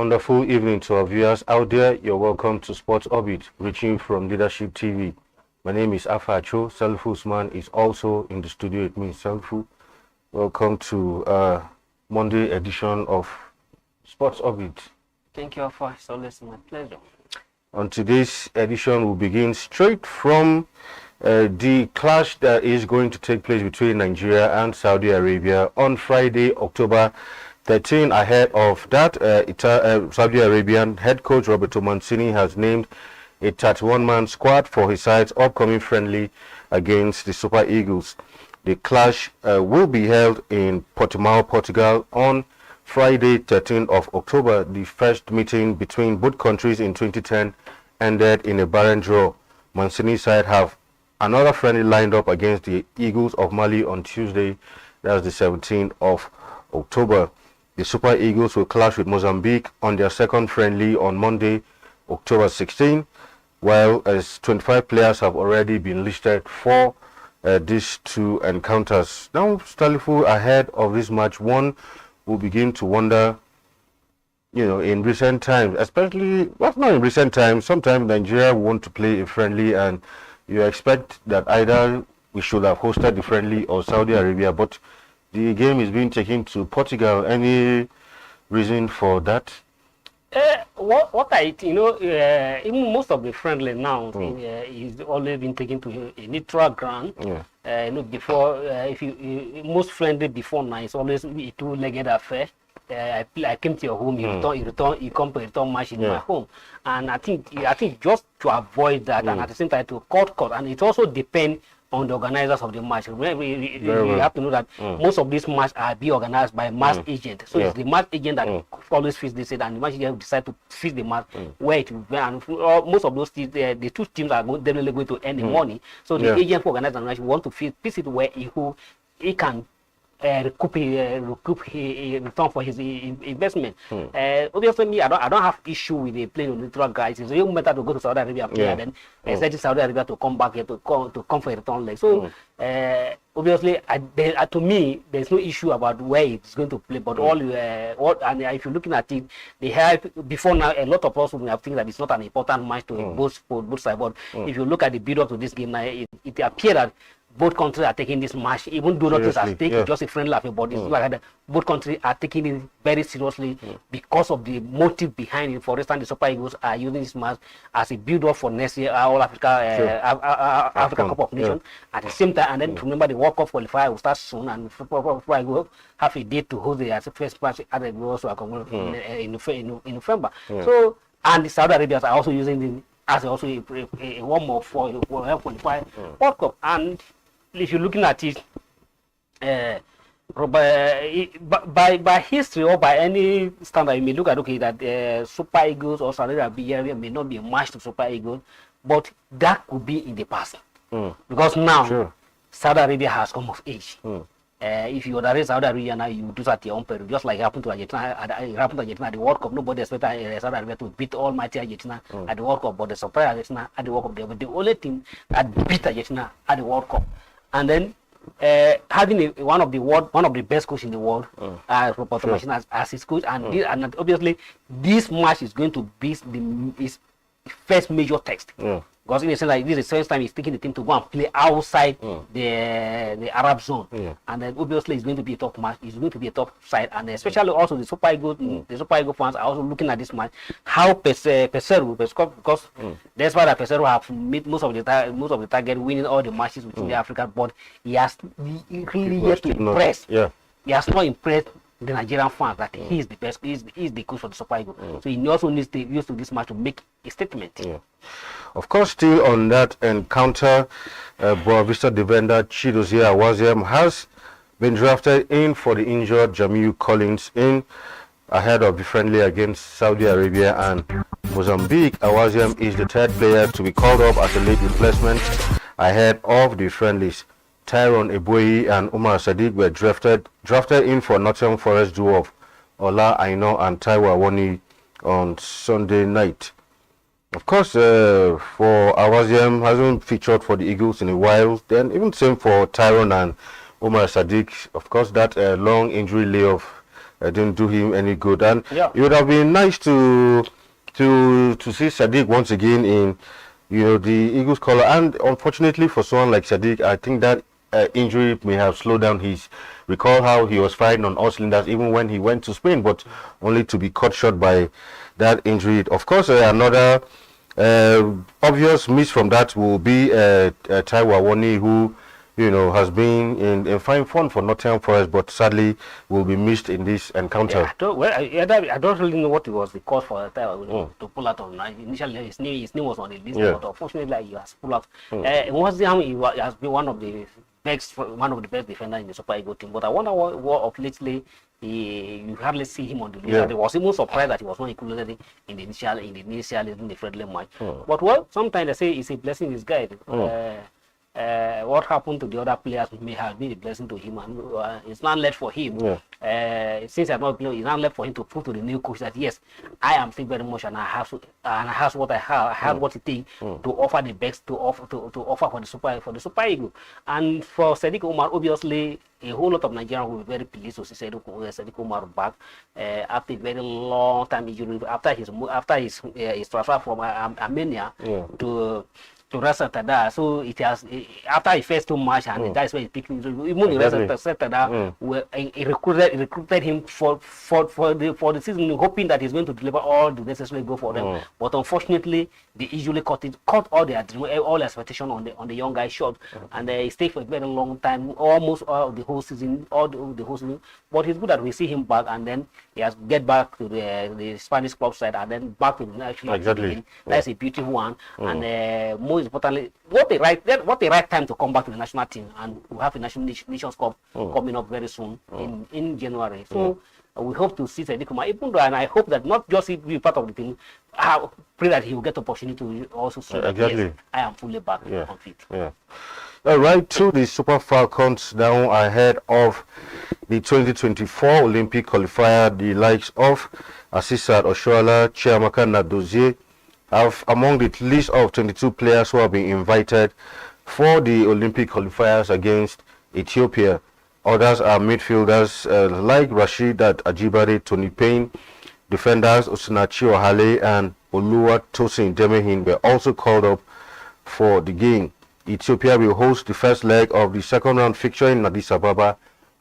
wonderful evening to our viewers out there. You're welcome to Sports Orbit, reaching from Leadership TV. My name is Afacho. Selfu Usman is also in the studio with me. Selfu, welcome to Monday edition of Sports Orbit. Thank you, Afa. It's always my pleasure. On today's edition, we'll begin straight from the clash that is going to take place between Nigeria and Saudi Arabia on Friday, October 13. Ahead of that, Saudi Arabian head coach Roberto Mancini has named a 31-man squad for his side's upcoming friendly against the Super Eagles. The clash will be held in Portimao, Portugal on Friday, 13th of October. The first meeting between both countries in 2010 ended in a barren draw. Mancini's side have another friendly lined up against the Eagles of Mali on Tuesday, that's the 17th of October. The Super Eagles will clash with Mozambique on their second friendly on Monday, October 16, while as 25 players have already been listed for these two encounters. Now, Stalifu, ahead of this match, one will begin to wonder, in recent times, especially, well, not in recent times, sometimes Nigeria want to play a friendly and you expect that either we should have hosted the friendly or Saudi Arabia, but the game is being taken to Portugal. Any reason for that? Even most of the friendly now is always been taken to a neutral ground. Yeah. Before most friendly before now it's always a two-legged affair. I came to your home, you come to return match in my home, and I think just to avoid that, and at the same time to cut, and it also depends on the organizers of the match. Remember, you have to know that most of these matches are being organized by match agent. So it's the match agent that always fits this, and the match agent decide to fit the match where it will be. And most of those teams, the two teams are definitely going to earn the money. So the agent who organizes the match want to fit it where he can recoup a return for his investment. Obviously, me, I don't have issue with the playing neutral guys. It's really better to go to Saudi Arabia and play, and then expect Saudi Arabia to come back here to come for a return leg. So obviously, to me, there's no issue about where it's going to play. But and if you're looking at it, they have before now a lot of us will have think that it's not an important match to both sides. But if you look at the build up to this game now, it appears that both countries are taking this match, even though not just at stake, just a friendly affair, but it's like that both countries are taking it very seriously because of the motive behind it. For instance, the Super Eagles are using this match as a build-up for next year, All Africa Africa Cup of Nations. At the same time, and then remember the World Cup qualifier will start soon, and Super Eagles have a date to host the first match at the World Cup in November. So, and the Saudi Arabians are also using it as also a warm-up for qualifier World Cup. And if you're looking at it, by history or by any standard, you may look at that Super Eagles or Saudi Arabia may not be a match to Super Eagles, but that could be in the past because now Saudi Arabia has come of age. If you underrate Saudi Arabia now, you do that at your own peril, just like it happened to Argentina. At the World Cup. Nobody expected Saudi Arabia to beat almighty Argentina at the World Cup, but they surprised Argentina at the World Cup. They were the only team that beat Argentina at the World Cup. And then having one of the best coaches in the world, Roberto Mancini as his coach, and obviously this match is going to be his first major test. Because in a sense, like this is the first time he's taking the team to go and play outside the Arab zone, and then obviously it's going to be a tough match. It's going to be a tough side, and especially also the Super Eagles fans are also looking at this match. How Peseiro, because that's why Peseiro have made most of the target, winning all the matches within the African board. He really yet to impress. He has not impressed the Nigerian fans that he is the best, he is the coach for the Super Eagles. So he also needs to use this match to make a statement. Of course, still on that encounter, Boa Vista defender Chidozie Awaziem has been drafted in for the injured Jamiu Collins in ahead of the friendly against Saudi Arabia and Mozambique. Awaziem is the third player to be called up as a late replacement ahead of the friendlies. Tyrone Eboyi and Umar Sadiq were drafted in for Nottingham Forest duo of Ola Aino and Taiwo Awoni on Sunday night. Of course, for Awaziem, hasn't featured for the Eagles in a while. Then even same for Tyrone and Umar Sadiq. Of course, that long injury layoff didn't do him any good. And Yeah. it would have been nice to see Sadiq once again in, the Eagles color. And unfortunately for someone like Sadiq, I think that injury may have slowed down his. Recall how he was firing on all cylinders even when he went to Spain, but only to be cut short by that injury. Of course, another obvious miss from that will be Taiwo Awoniyi, who has been in fine form for Nottingham Forest, but sadly will be missed in this encounter. I don't really know what was the cause for Taiwo to pull out on. Initially, his name was on the list, but unfortunately, he has pulled out. In West Ham, he has been one of the best defenders in the Super Eagles team. But I wonder what of lately you hardly see him on the list. I was even surprised that he was not included in the initial friendly match. But sometimes they say it's a blessing in disguise. What happened to the other players may have been a blessing to him, and it's not left for him. Since I'm not playing, it's not left for him to prove to the new coach that yes, I am still very much, and I have what I have. I have what it takes to offer the best to offer for the Super Eagles. And for Sadiq Umar, obviously, a whole lot of Nigerians will be very pleased to see Sadiq Umar back after a very long time injury, after his transfer from Armenia to Rasa. So it has after his first 2 matches, and that's where he picked. Even in Rasa, he recruited him for the season, hoping that he's going to deliver all the necessary goals for them. But unfortunately, they usually cut all their expectation on the young guy short, and he stayed for a very long time, almost all the whole season. But it's good that we see him back, and then he has get back to the Spanish club side, and then back to the national team. That's a beautiful one, and most importantly, what the right time to come back to the national team, and we have a Nations Cup coming up very soon in January. So we hope to see Sadiq Umar, even though, and I hope that not just he be part of the team. I pray that he will get the opportunity to also say that yes, I am fully back on fit. All right, to the Super Falcons now ahead of the 2024 Olympic qualifier. The likes of Asisat Oshoala, Chiamaka Nadozie have among the list of 22 players who have been invited for the Olympic qualifiers against Ethiopia. Others are midfielders like Rasheedat Ajibade, Tony Payne, defenders Osinachi Ohale and Oluwatosin Demehin were also called up for the game. Ethiopia will host the first leg of the second round fixture in Addis Ababa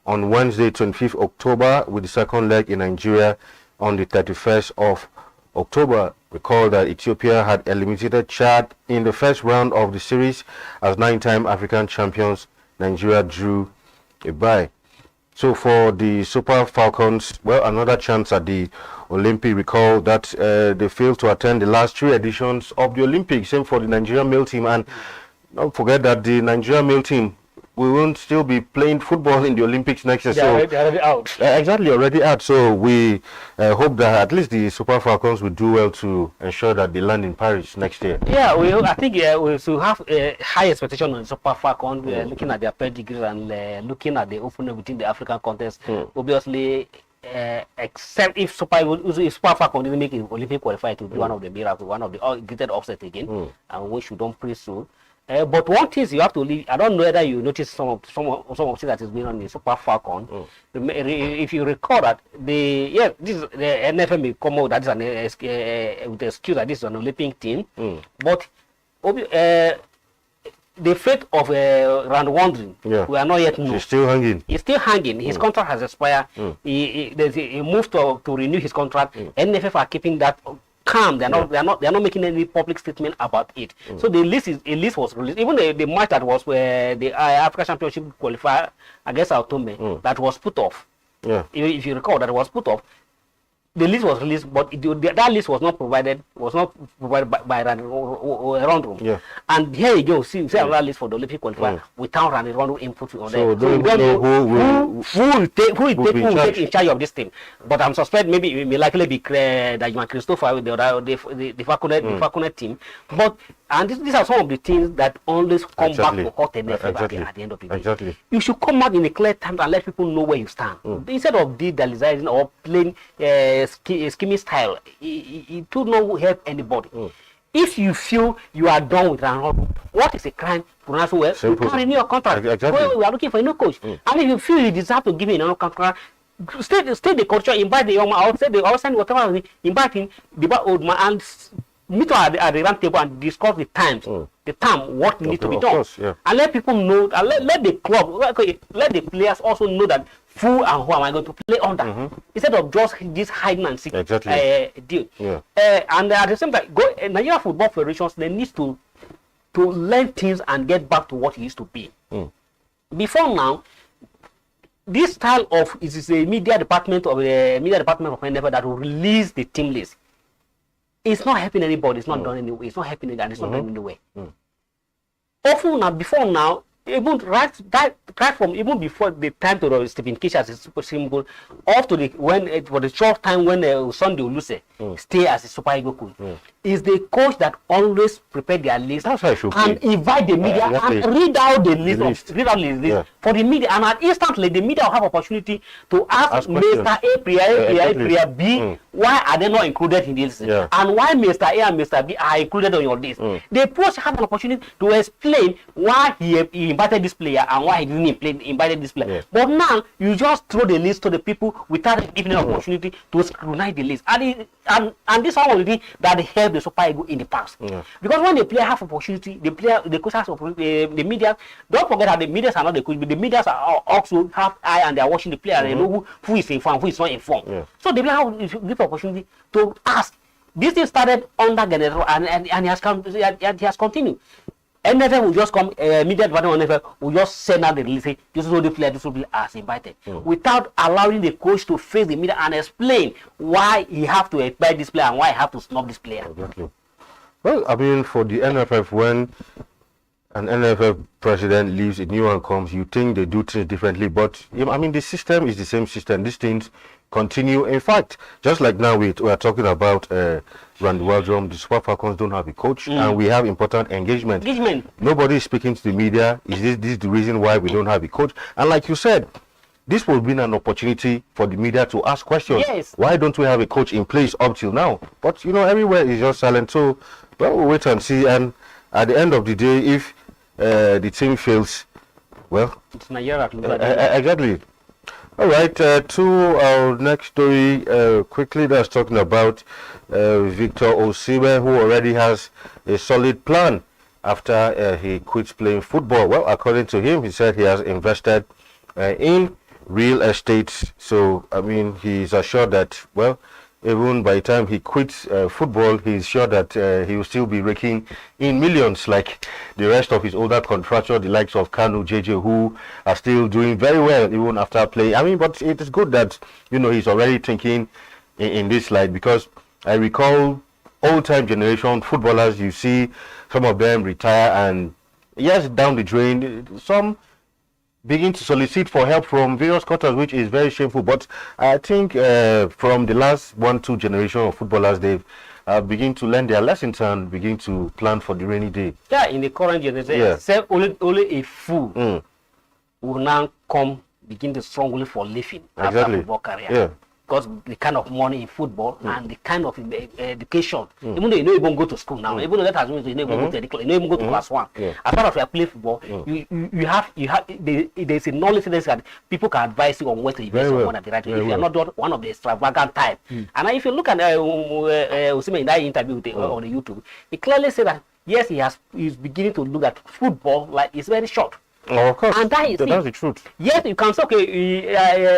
on Wednesday, 25th October, with the second leg in Nigeria on the 31st of October. Recall that Ethiopia had eliminated Chad in the first round of the series as 9-time African champions. Nigeria drew a bye. So for the Super Falcons, well, another chance at the Olympic. Recall that they failed to attend the last 3 editions of the Olympics. Same for the Nigerian male team, and don't forget that the Nigerian male team we won't still be playing football in the Olympics next year. They're already out. Exactly, already out. So we hope that at least the Super Falcons will do well to ensure that they land in Paris next year. Yeah, I think we should have a high expectation on Super Falcons. Looking at their pedigree and looking at the opener within the African contest. Obviously, except if Super Falcons didn't make it Olympic qualifier, to be one of the miracles, one of the greatest upset again, and we should don't praise so. But one thing you have to leave, I don't know whether you notice some of things that is going on in Super Falcon. If you recall that the NFL may come out that is with the excuse that this is an Olympic team, but the fate of round wandering, we are not yet known. He's still hanging. He's still hanging. His contract has expired. He moved to renew his contract. NFF are keeping that calm. They're not making any public statement about it. So the list was released. Even the match that was where the African Championship qualifier against Autome, that was put off. If you recall, that was put off. The list was released, but that list was not provided by Random. And here you go, see another list for the Olympic qualifier without Random input on so them. So we don't know who will take in charge of this team. But I'm suspect maybe it may likely be that Christopher with the Falconet team. But these are some of the things that always come back to hurt NFF at the end of the day. You should come out in a clear time and let people know where you stand. Instead of digitalizing or playing scheming style, it will not help anybody. If you feel you are done with Ronaldo, what is a crime? You can't renew your contract. We are looking for a new coach. And if you feel you deserve to give me another contract, stay the culture, invite the young man, or say the outside whatever, invite him, the old man, and meet at the round table and discuss the times, the time, what needs to be done. Course, yeah. And let people know, and let the club, let the players also know that who and who am I going to play under, instead of just this hide and seek deal. Yeah. And at the same time, Nigeria Football Federations, they need to learn things and get back to what it used to be. Before now, this style of it is a media department of NFF that will release the team list. It's not helping anybody. It's not done anyway. It's not helping anybody. It's not done anyway. Often now, before now, even right from even before the time to the Stephen Kish as a super symbol, up to when it was the short time when Sunday Oluse stay as a super ego coach, is the coach that always prepare their list and invite the media and read out the list. For the media, and instantly the media will have opportunity to ask Mr. A player B, why are they not included in this list, and why Mr. A and Mr. B are included on your list. The coach have an opportunity to explain why he invited this player and why he didn't invite this player. But now you just throw the list to the people without giving them an opportunity to scrutinize the list. And this is one of the things that helped the Super Eagles in the past. Because when the player have opportunity, the coach has opportunity, the media, don't forget that the media are not the coach, but the media are also have eye and they are watching the player and they know who is informed, who is not informed. So the player have the opportunity to ask. This thing started under General and he has continued. NFF will just come, media department of NFF will just send out the release, say, this is what the player, this will be as invited, without allowing the coach to face the media and explain why he have to invite this player and why he have to snub this player. Exactly. Well, I mean, for the NFF, when an NFF president leaves, a new one comes, you think they do things differently, but I mean, the system is the same system. These things continue. In fact, just like now we are talking about Randy Waldrum, the Super Falcons don't have a coach, and we have important engagement. Nobody is speaking to the media. Is this the reason why we don't have a coach? And like you said, this will be an opportunity for the media to ask questions. Why don't we have a coach in place up till now? But everywhere is just silent. So well, we'll wait and see. And at the end of the day, if the team fails, well, it's Nigeria. Exactly. All right, to our next story quickly. That's talking about Victor Osimhen, who already has a solid plan after he quits playing football. Well, according to him, he said he has invested in real estate. So, I mean, he's assured that, well, even by the time he quits football, he's sure that he will still be raking in millions like the rest of his older contractors, the likes of Kanu, JJ, who are still doing very well even after playing. I mean, but it is good that, he's already thinking in this light, because I recall old-time generation footballers, you see some of them retire and, yes, down the drain, some begin to solicit for help from various quarters, which is very shameful. But I think from the last 1-2 generation of footballers, they've begin to learn their lessons and begin to plan for the rainy day. Yeah, in the current generation, only a fool will now begin to struggle for living after football career. Because the kind of money in football and the kind of education, even though you don't even go to school now, even though that has means you don't even go to education, you don't even go to class 1. As far as you play football, you have there's a knowledge that people can advise you on where to invest your money at the right way. If you are not one of the extravagant type. And if you look at Osimhen in that interview on the YouTube, he clearly said that yes, he's beginning to look at football like it's very short. Oh, of course. And that's the truth. Yes, you can say, okay,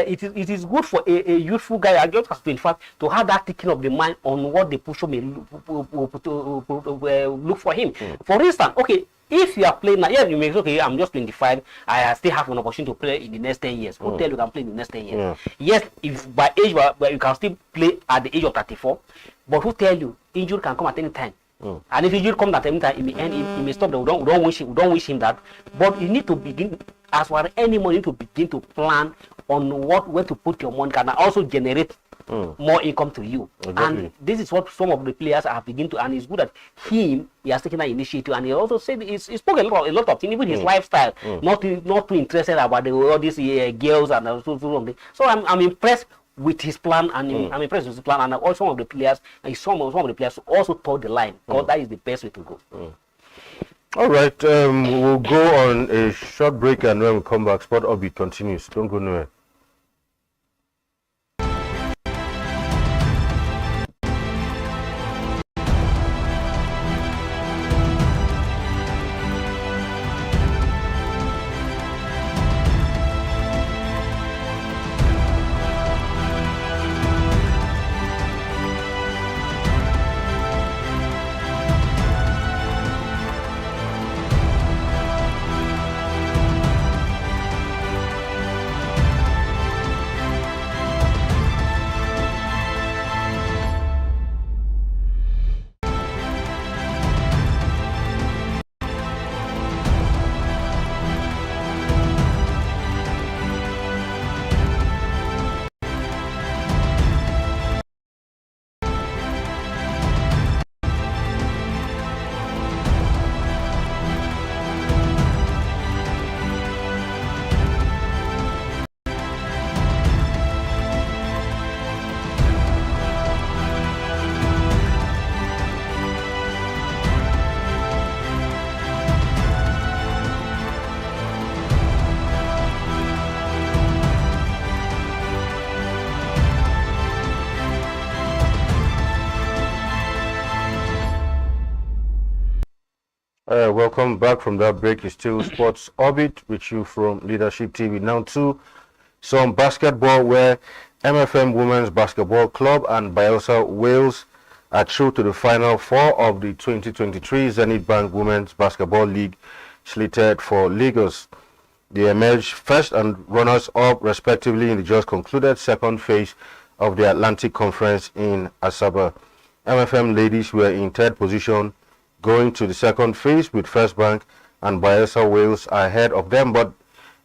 it is good for a youthful guy, I just as 25, to have that thinking of the mind on what the pusher may look for him. For instance, okay, if you are playing now, yes, you may say, okay, I'm just 25, I still have an opportunity to play in the next 10 years. Who tell you can play in the next 10 years? Yes, if by age, you can still play at the age of 34, but who tell you injury can come at any time? And if injury comes at any time, it may stop. We don't wish him that. But you need to begin, as for any money, to begin to plan on where to put your money can also generate more income to you. And this is what some of the players have begun to, and it's good that he has taken that initiative. And he also said he spoke a lot of things, even his lifestyle, not too interested about all these girls and so I'm impressed with his plan, and I'm impressed with his plan, and also some of the players, some of the players also toward the line, because that is the best way to go. All right, we'll go on a short break, and when we come back, Sport Orbit continues. Don't go nowhere. Welcome back from that break. It's still Sports Orbit with you from Leadership TV. Now to some basketball where MFM Women's Basketball Club and Bielsa Wales are through to the final four of the 2023 Zenith Bank Women's Basketball League slated for Lagos. They emerged first and runners-up respectively in the just concluded second phase of the Atlantic Conference in Asaba. MFM ladies were in third position going to the second phase with First Bank and Bielsa Wales ahead of them, but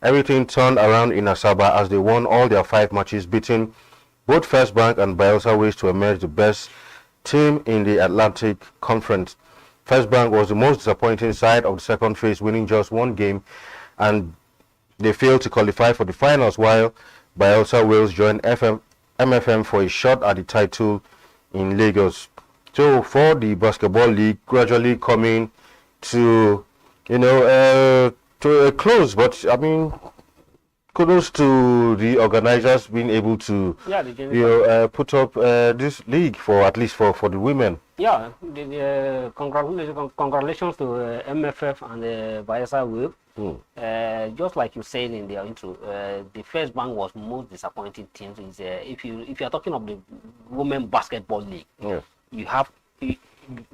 everything turned around in Asaba as they won all their 5 matches, beating both First Bank and Bielsa Wales to emerge the best team in the Atlantic Conference. First Bank was the most disappointing side of the second phase, winning just 1 game, and they failed to qualify for the finals, while Bielsa Wales joined MFM for a shot at the title in Lagos. So for the basketball league, gradually coming to to a close, but I mean, kudos to the organizers being able to put up this league for at least for the women. Yeah, congratulations to MFF and Bielsa Wales. Just like you said in the intro, the First Bank was most disappointing team. If you are talking of the women basketball league, you have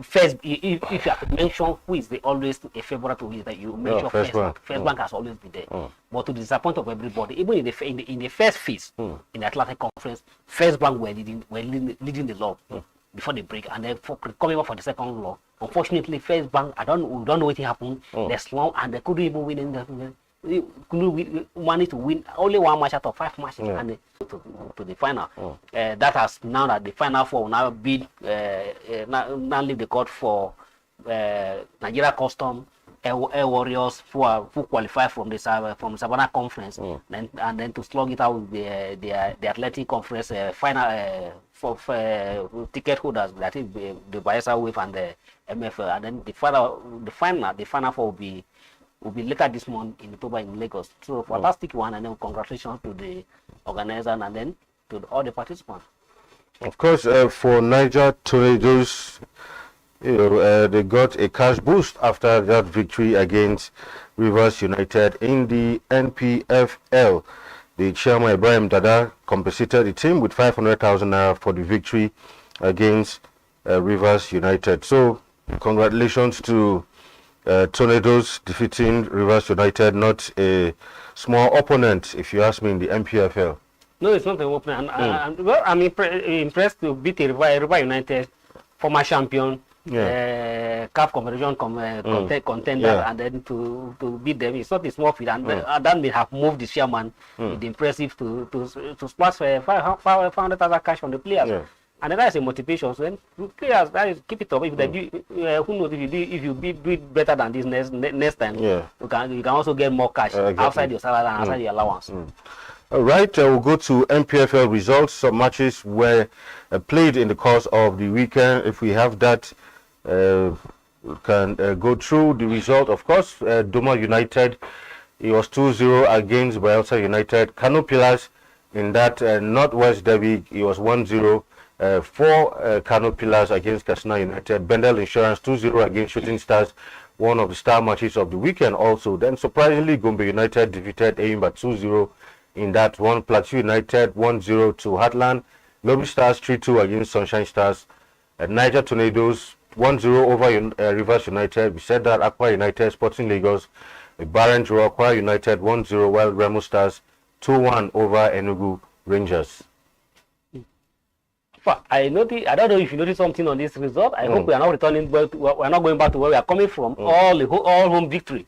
first. If you have to mention who is always a favorite to win, that you mention First Bank. First Bank has always been there. But to the disappointment of everybody, even in the first phase in the Atlantic Conference, First Bank were leading the log before the break, and then coming up for the second log. Unfortunately, First Bank, we don't know what happened. They slumped and they couldn't even win in the. Managed to win only 1 match out of 5 matches and to the final. That has now that the final four will now be now leave the court for Nigeria Custom, Air Warriors who qualify from the Savannah Conference, and then to slug it out with the Athletic Conference final for ticket holders, that is the Bielsa Wave and the MFL, and then the final four will be later this month in October in Lagos. So fantastic one, and then congratulations to the organizer and then to all the participants. Of course, for Niger Tornadoes, they got a cash boost after that victory against Rivers United in the NPFL. The chairman Ibrahim Dada compensated the team with 500,000 naira for the victory against Rivers United. So congratulations to Tornadoes defeating Rivers United, not a small opponent, if you ask me, in the MPFL. No, it's not an opponent. Well, I'm impressed to beat Rivers United, former champion, CAF Confederation contender, and then to beat them. It's not a small feat, and that may have moved the chairman. It's impressive to splash 500,000 cash on the players. And then that's a motivation. So then players, keep it up. If they do, who knows, if you do it better than this next time, you can also get more cash outside your salary and outside your allowance. All right, we'll go to MPFL results. Some matches were played in the course of the weekend. If we have that, we can go through the result. Of course, Doma United, it was 2-0 against Bielsa United. Kano Pillars in that Northwest Derby, it was 1-0. For Kano Pillars against Katsina United. Bendel Insurance 2-0 against Shooting Stars, one of the star matches of the weekend also. Then surprisingly, Gombe United defeated Eimba 2-0 in that one. Plateau United 1-0 to Heartland. Lobby Stars 3-2 against Sunshine Stars. Niger Tornadoes 1-0 over Rivers United. We said that Akwa United, Sporting Lagos, Barren draw. Akwa United 1-0, while Remo Stars 2-1 over Enugu Rangers. I noticed. I don't know if you noticed something on this result. I hope we are not returning. We are not going back to where we are coming from. All home victory,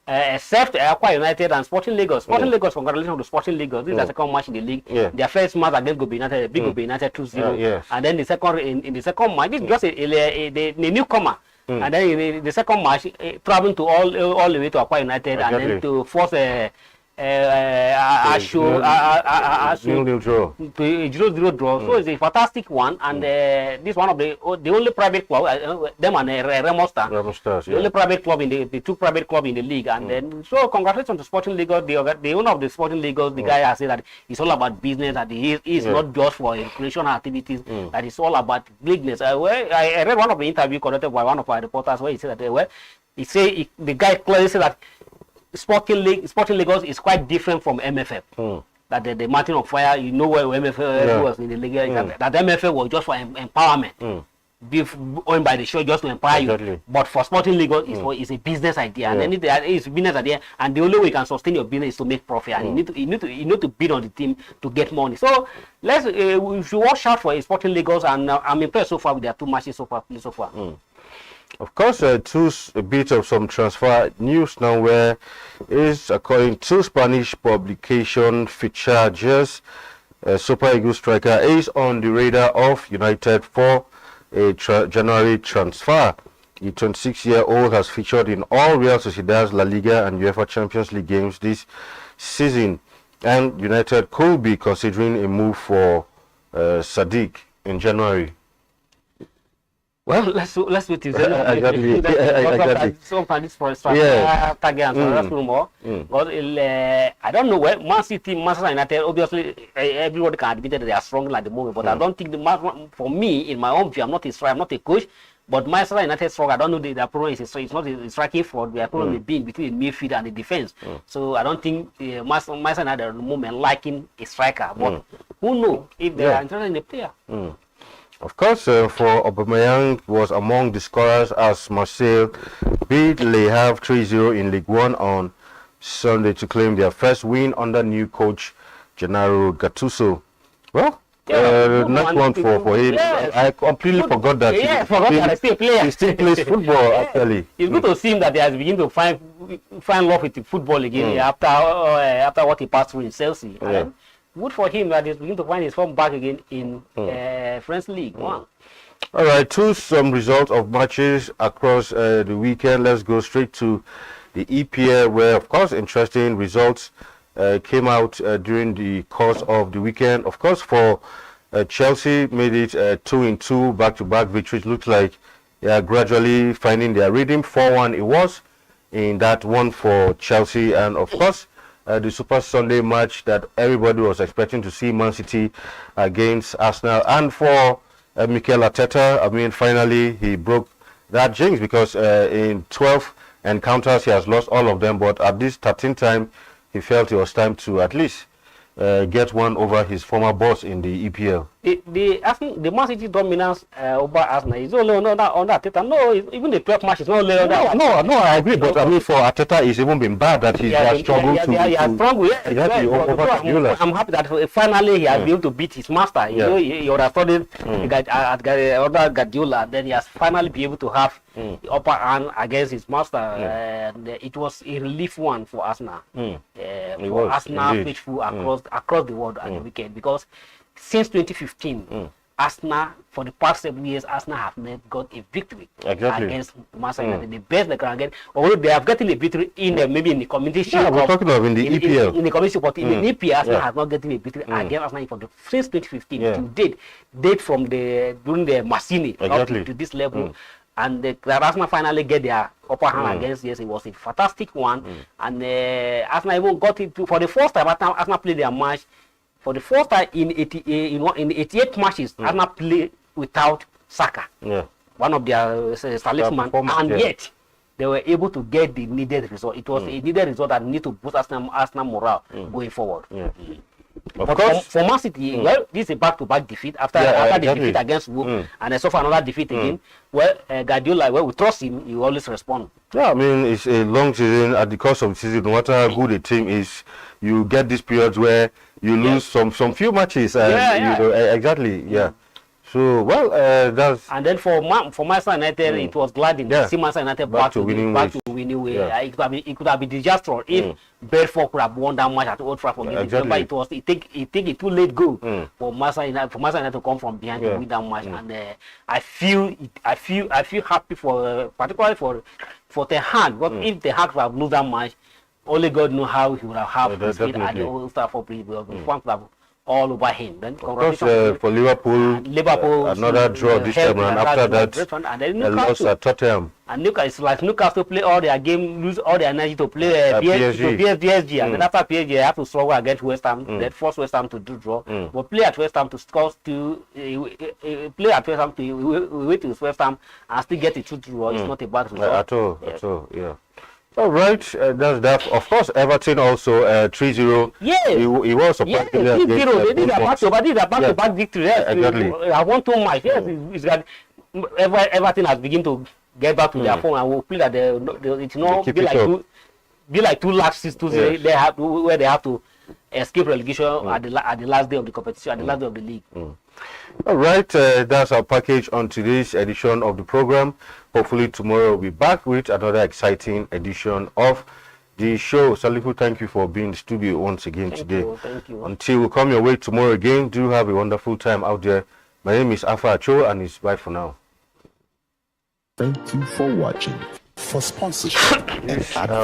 except Aqua United and Sporting Lagos. Sporting Lagos, congratulations to Sporting Lagos. This is the second match in the league. Their first match against Gombe United, big Gombe United 2-0, and then the second in the second match, this is just a newcomer. And then in the second match, traveling to all the way to Aqua United, and then to force a 0-0 draw. So it's a fantastic one, and this one of the only private club, them and Remo Stars, the only private club in the two private club in the league. And then so congratulations to Sporting Lagos, the owner of the Sporting Lagos. The guy has said that it's all about business, that he is not just for recreational activities, that it's all about business. I read one of the interview conducted by one of our reporters where he said that the guy clearly said that Sporting Lagos is quite different from MFF. That the Mountain of Fire, you know where MFF was in the league. That MFF was just for empowerment. Be owned by the show just to empower you. But for Sporting Lagos, it's a business idea, and then it's a business idea, and the only way you can sustain your business is to make profit, and you need to bid on the team to get money. So we should watch out for Sporting Lagos, and I'm impressed so far with their 2 matches so far. Of course, a bit of some transfer news now, where is, according to Spanish publication Fichajes, Super Eagles striker is on the radar of United for a January transfer. The 26-year-old has featured in all Real Sociedad's La Liga and UEFA Champions League games this season, and United could be considering a move for Sadiq in January. Well, let's wait till exactly. Sometimes for that's more. But I don't know where Manchester United. Obviously, everybody can admit that they are strong at the moment. But I don't think for me, in my own view, I'm not a coach. But Manchester United strong. I don't know the problem is it's not a striking forward. The problem is being between the midfield and the defense. So I don't think Manchester United at the moment liking a striker. But who knows if they are interested in a player? Of course, for Aubameyang was among the scorers as Marseille beat Le Havre 3-0 in Ligue 1 on Sunday to claim their first win under new coach Gennaro Gattuso. Well, next one for him. Yes. I completely forgot that. He still plays football. Actually, it's good to see him that he has begun to find love with the football again after what he passed through in Chelsea. Good for him that he's beginning to find his form back again in French League 1. All right, some results of matches across the weekend. Let's go straight to the EPL, where, of course, interesting results came out during the course of the weekend. Of course, for Chelsea, made it 2-2 back-to-back victories. Looks like they are gradually finding their rhythm. 4-1 it was in that one for Chelsea, and of course, the Super Sunday match that everybody was expecting to see, Man City against Arsenal. And for Mikel Arteta, I mean, finally he broke that jinx, because in 12 encounters he has lost all of them, but at this 13th time he felt it was time to at least get one over his former boss in the EPL. The Man City dominance over Arsenal is only on Arteta. No, even the 12 matches, not only on that. No, I agree. But I mean, for Arteta, it's even been bad that he has struggled I'm happy that finally he has been able to beat his master. He would have studied at Guardiola. Then he has finally been able to have the upper hand against his master. And it was a relief one for Arsenal. For Arsenal faithful across the world at the weekend, because since 2015, Arsenal, for the past 7 years, Arsenal have not got a victory against Manchester United. The best they can get, although they have gotten a victory in maybe in the Community Shield. Yeah, we're talking about in the EPL. In the Community Shield, but in the EPL, Arsenal has not gotten a victory against Arsenal since 2015. To date from during the Mancini up to this level. And the Arsenal finally get their upper hand against. Yes, it was a fantastic one. And Arsenal even got it for the first time. Arsenal played their match. For the first time in 88 matches, Arsenal played without Saka. One of their talisman, and yet they were able to get the needed result. It was a needed result that need to boost Arsenal morale going forward. Of course, for Man City, well, this is a back-to-back defeat after the defeat against Wolves, and then so far another defeat again. Well, Guardiola, we trust him. He will always respond. Yeah, I mean, it's a long season. At the course of the season, no matter how good a team is, you get these periods where you lose some few matches. So, well, that's... And then for Manchester United, it was glad to see Manchester United back to winning way. It could have been disastrous if Bedford could have won that match at Old Trafford. But it take a too late goal for Manchester United to come from behind to win that match. And I feel happy particularly for Ten Hag. But if Ten Hag would have lost that match, only God knows how he would have his feet at the Old Trafford Bridge. all over him. Then of course, for Liverpool, another draw this time, and after that, and then a loss at Tottenham. And Newcastle, like Newcastle play all their game, lose all their energy to play PSG. And then after PSG, they have to struggle against West Ham. They force West Ham to do draw. But play at West Ham to score still, play at West Ham to wait till West Ham and still get a 2 draw. It's not a bad result. At all, yeah. All right, that's that. Of course, Everton also 3-0. Yeah, he was surprised. Yeah, 3-0. They did a back-to-back victory. Yes, exactly. I won 2 matches. Yes, it's that Everton has begun to get back to their form, and we'll play that it's not be like 2 last seasons. They have where they have to escape relegation at the last day of the competition, at the last day of the league. All right, that's our package on today's edition of the program. Hopefully tomorrow we'll be back with another exciting edition of the show. Salifu, thank you for being in the studio once again today. Thank you. Until we come your way tomorrow again, do have a wonderful time out there. My name is Afa Acho, and it's bye for now. Thank you for watching. For sponsorship and